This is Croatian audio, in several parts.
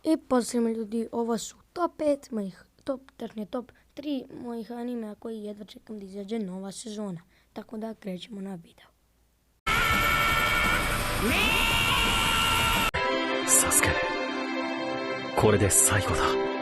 I pozdravljam ljudi, ovo su top 5 mojih, top 3 mojih anime koji jedva čekam da izađe nova sezona. Tako da krećemo na video. Sasuke, これで最後だ。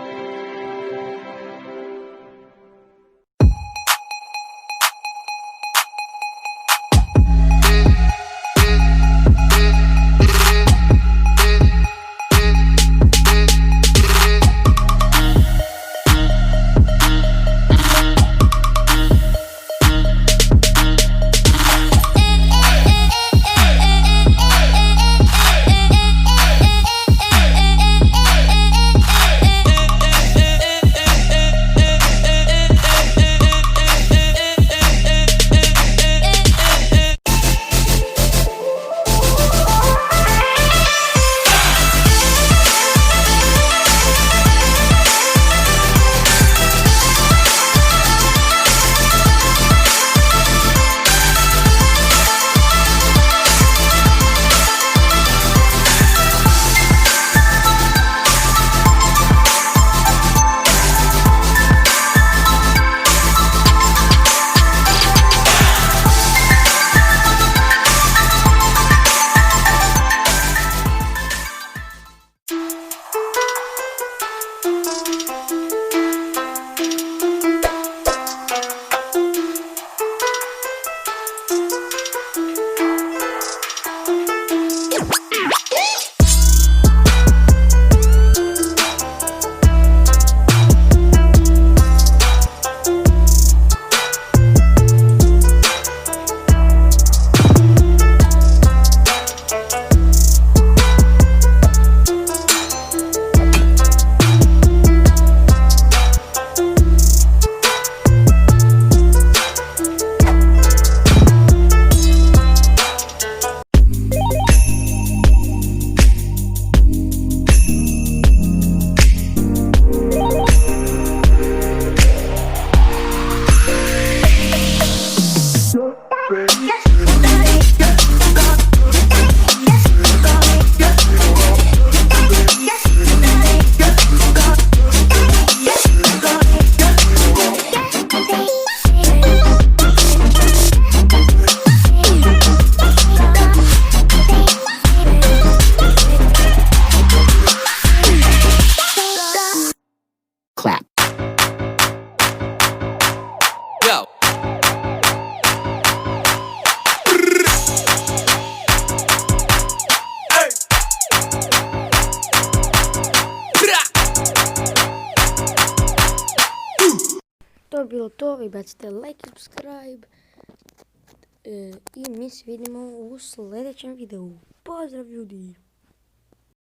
To je bilo to, vi bacite like i subscribe. I mi se vidimo u sljedećem videu. Pozdrav ljudi!